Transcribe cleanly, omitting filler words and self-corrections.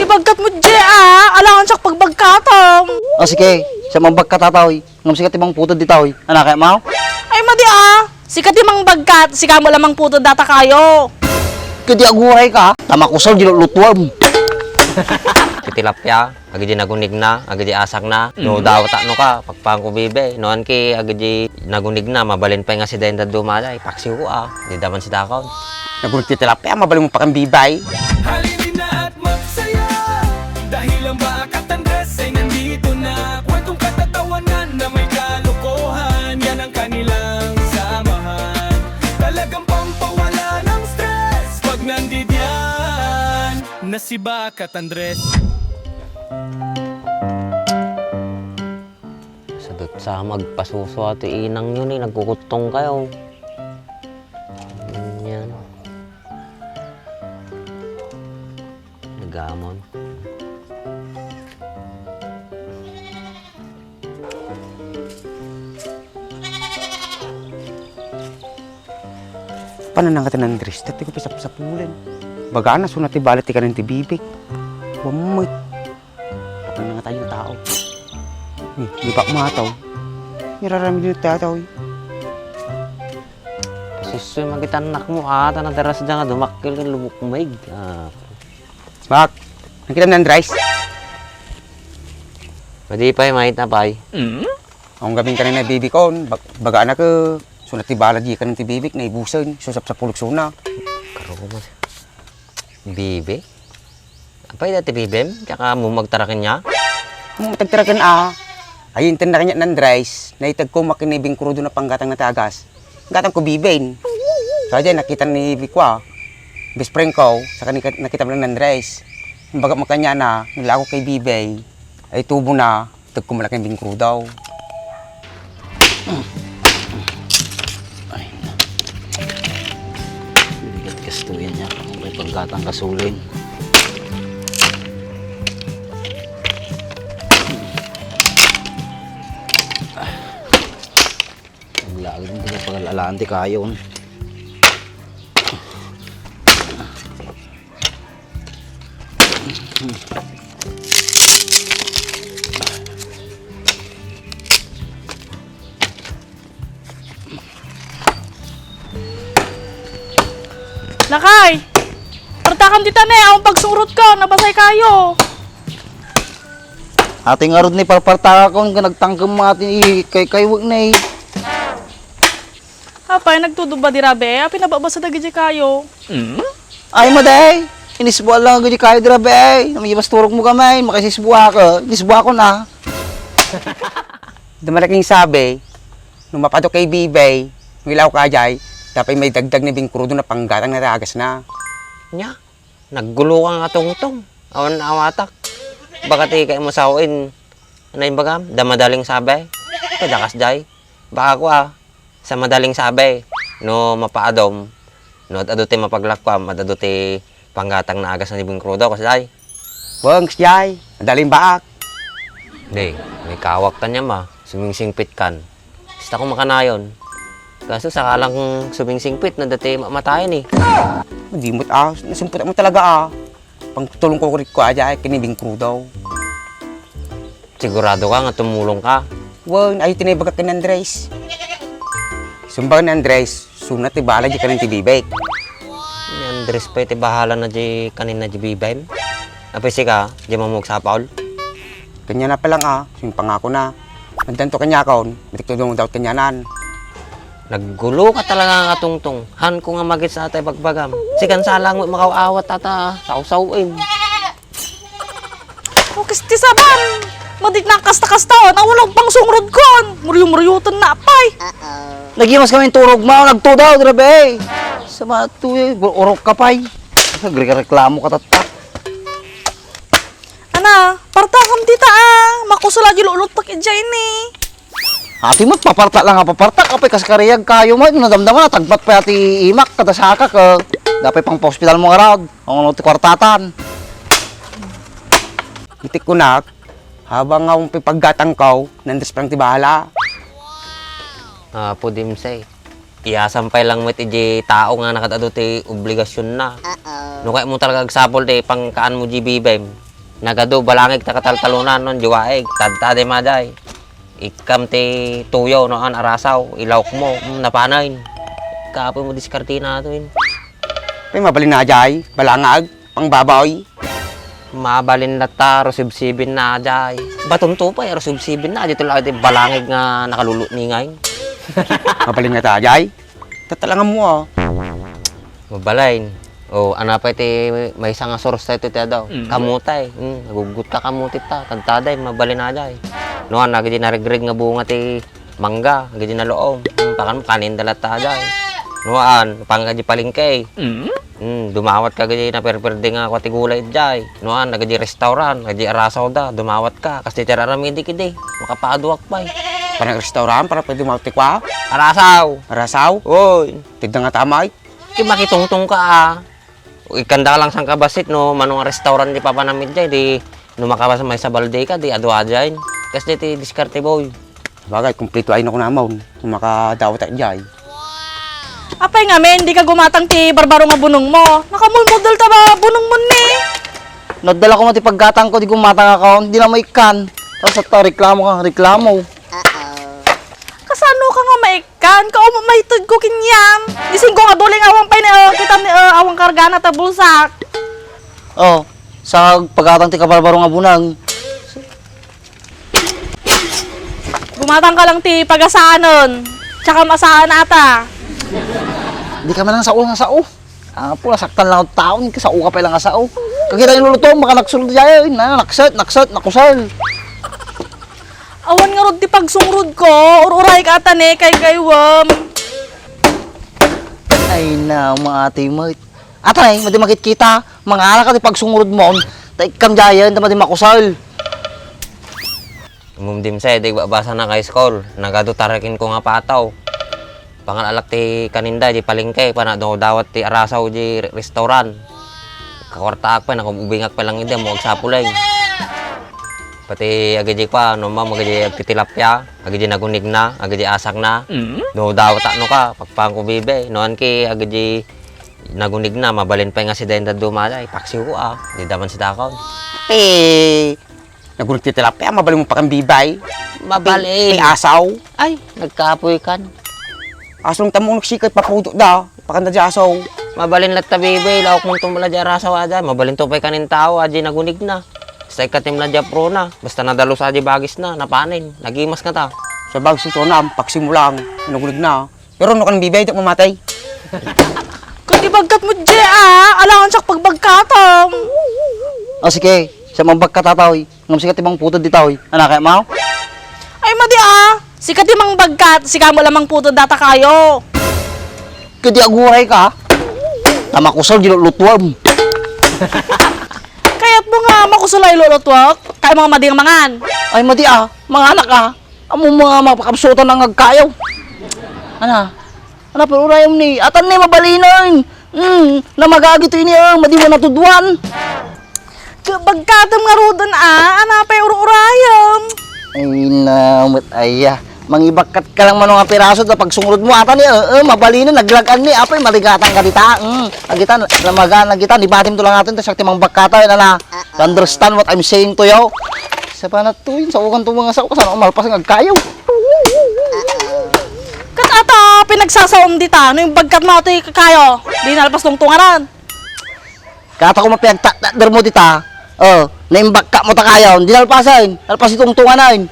bagkat mo di alangan siya pagbagkatam. Sige, sa mga bagkatataw, ngam sikat ibang putod di taoy. Anak kaya mau? Ay madi sikat yung mga bagkat, sika mo lamang puto data kayo. Kadi aguray ka, tama ko sa lutuam. Tilapia, agadi nagunig na, agadi asak na. No daw ta no ka, pagpang ko bibe. Noan ki agadi nagunig na, mabalin pa nga si Denda dumalay. Paksiw ko di daman si Dakon. Nagulit ti tilapia, mabaling mo pa kang bibay. Halinin na at magsaya dahil ang Bakat Andres ay nandito na. Kwentong katatawanan na may kalokohan, yan ang kanilang samahan. Talagang pampawala ng stress pag nandidyan na si Bakat Andres. Sadot sa magpasuso at inang yun nagkukutong kayo. Yan. Nagamon. Pananang ka ng Andres, dati ko pisap-sapulan. Baga na, sunat ibalat ka ng tibibig. Wamay. Kapag na nga tayo na tao. Di pa kumataw. Nirarami din na tataw. Susoy magitanak mo tanang teras dyan nga dumakil ng lubok maig. Bak, nakita ng Andres? Pwede pa mahit na pa Ang gabing ka na nabibikon, baga na ka, sunat ibalat di ka ng tibibig na ibusan, susap sa pulok suna. Karo ko mas. Bibe? Apay dati bibem? Tsaka mo magtarakin niya? Matagtarakan ayun tin na kanya ng Andres, na itag ko makinibing krudo na panggatang na tagas. Gatang ko bibain. So dyan, nakita ni Bikwa. Best friend ko, saka nakita mo lang ng Andres. Baga makanya na, nila ako kay Bibay, ay tubo na, itag ko malaking bingkro daw. Ay na. Bigat kastuyan niya kung may paggatang kasulin. Ang lagay din ka pag-alalaan di kayo. Nakay! Partakan dita ne, akong pagsurot ko, nabasay kayo. Ating arod ni parpartaka ko, nga nagtangkam mo ating kay wag na Apay, nagtuduba di rabe, pinababasa na gidi kayo. Ay maday, inisbuan lang gudi kayo drabe namiyabas turok mo kamay, makasisbuha ka, inisbuha ko na. Dumalaking sabi, nung mapadok kay Bibay, ngilaw ka jay, dapat may dagdag na bingkrudo na panggatang na ragas na. Nya, naggulo ka nga tong-tong. Awan na awatak. Baka ti kayo masawin. Ano yung bagam? Da madaling sabay. Kadakas jay. Baka ko sa madaling sabay. No mapaadom. No aduti mapaglakwa. Madaduti panggatang na agas na ibang krudo. Kasi jay. Wangs jay, madaling baak. Hindi, may kawak ka niya ma. Sumingsingpit kan. Basta ko makanayon. Kaso sakalang sumingsingpit na dati mamatayan eh. Hindi mo't nasimput mo talaga Pang tulong ko rin ko ajay, kinibing krudo. Sigurado ka nga tumulong ka. Wan, ay tinabagat ka ng Andres. Sumbang ng Andres, sunat ibala di ka ng tibibay. Ni Andres pa iti bahala na di kanina di bibay. Apay ka, di mamug sa Paul. Kanya na pa lang simpang ako na. Mandanto kanya kaon, matikto daw kanyanan. Naggulo ka talaga nga tungtong. Han ko nga magit sa atay bagbagam. Sikan salang mo makaawat tata. Sausaw Focus ti saban! Madik na kasta-kasta, nawalog pang sungrod kon! Muryo-muryutan na apay! Nagimas kami turog mo, nagtudaw, drabe. Sa mga tuwi, urok ka pa'y. Reklamo ka tata. Ana, partakam tita makusula di lulot pak idjay ni. Ati mo, paparta lang paparta. Kapay kaskariyag kayo mo, nadamdaman na, tagpat pa ati imak, katasaka ka. Dapat pang hospital mo nga ang ano ti kwartatan. Itik ko nak, habang akong pipaggatang kaw, nandas parang ti bahala. Po dimsay. Iyasampay lang mo iti tao nga nakatado ti obligasyon na. No kaya mo talaga agsapol ti pangkaan mo di bibay. Nagado balangig ta kataltalunan non juwaig tadtade maday. Ikam ti tuyo noan arasaw ilawk mo napanain. Kapoy mo diskarte na to in. Ay, mabalin na jay, balangag, pangbaboy. Mabalin lata rosibsibin na jay. Baton to pa rosibsibin na dito lang ti balangig nga nakalulot ni ngayon. Mabalin na ta jay. Tatalangan mo ah. Mabalain. O, ana pa iti may isang source tayo iti daw. Kamutay. Nagugut ka kamutit ta. Tagtaday, mabalin na jay. Noan, nagadi narigrig nga bunga ti mangga. Nagadi na loom. Pakan mo kanin dalat ta jay. Noan, pangadi palingkay. Dumawat ka gadi na perperde nga kwati gulay jay. Noan, nagadi restaurant. Nagadi arasaw da. Dumawat ka. Kasi tiraramidi kidi. Makapaduak pa eh. Parang restaurant, para pwede mautikwa. Arasaw. Arasaw, Oy. tigda nga tamay. Makitungtong ka ah. Ikanda lang sang kabasit no manong restaurant di papanamid jay di no makabas may sa balde ka di adwa dyan. Kasi di diskarte boy. Bagay, kumpleto ay na ko namon. Kung makadawat at jay. Apay nga, men, di ka gumatang ti barbaro nga bunong mo. Nakamulmodal ta ba bunong mo ni? Nadala ko mati paggatang ko, di kumatang ako, hindi na may kan. Tapos at reklamo ka, reklamo. Kasano ka nga maikan? Kao maitod ko kinyam. Gising ko nga duling awang pay na kita ni awang kargana ta bulsak. Oh, sa paggatang ti kabarbaro nga bunang. Gumatang ka lang ti pagasaanon. Tsaka masaan ata. Hindi ka man ang sao nga sao. Po, nasaktan lang ang taon, sao ka pa lang nga sao. Kagita yung luluto, maka nagsulod dyan, naksat, nakusal. Awan nga rod ti pagsungrod ko. Ururay ka ata ne kay gaywam. Ay na, mga ate mo. Atay, madi makit kita, mga anak ka di pagsungurod mo, taikam dyan, madi makusal. Umumdim sa di babasa na kay school. Nagadutarakin ko nga pataw. Pangalalak ti kaninda di palengke pana do dawat ti arasaw di restaurant. Kakwartaak pa nakubingak pa lang ida mo agsapulay. Pati agadi pa no ma magadi agtitilapya, agadi nagunig na, agadi asak na. Do dawat ano ka pagpang ko bibe. Noan ki agadi nagunig na mabalin pa nga si Denda dumalay. Paksiw ko ah, di daman si Takaw. Nagulit ti tilapia, mabalin mo pa kang bibay. Mabalin. Asaw. Ay, nagkapoy kan. Asong tamong nagsikat paputo da. Pakanda di asaw. Mabalin lat ta bibe, lawak mong tumala di arasaw aja. Mabalin to pa'y kanin tao, aja nagunig na. Basta ikatim na di pro na. Basta nadalo sa aja bagis na, napanin. Nagimas ka ta. Sa bags ito na, paksim mo lang. Nagulig na. Pero no kang bibay, di mamatay. Kung ibagkat mo di alangan siya pagbagkatam. O sige, sa mambag katataw, ngam sikat ibang puto di taw, anak kaya mo? Ay madi sikat yung mang bagkat, sika mo lamang puto data kayo. Kadi aguray ka, tama kusal, ginulutuam. Kaya't mo nga makusulay lulotwak, kaya mga mading mangan. Ay madi mga anak amo mga mapakabsutan ng agkayaw. Ana pero urayom ni, atan ni mabalinan. Na magagito ini madi mo natuduan. Bagkatam nga rodon anapay ururayam. Ay namut aya, mangibakat ka lang manong piraso sa pagsungurod mo atan ni mabalinan naglagan ni apay maligatan ka dita. Agita namagan agita di batim to lang atin ta sakti mang bakkata na understand what I'm saying to you. Sa panatuin sa ukan to mga sao kasano malpas ng agkayaw. Kat ata pinagsasaom dita, no yung bagkat mo ito kayo. Di nalpas tong tungaran. Kata ko mapiyagta mo dita. Naimbak ka mo ta kayo, hindi nalpasan. Nalpas itong tunganan.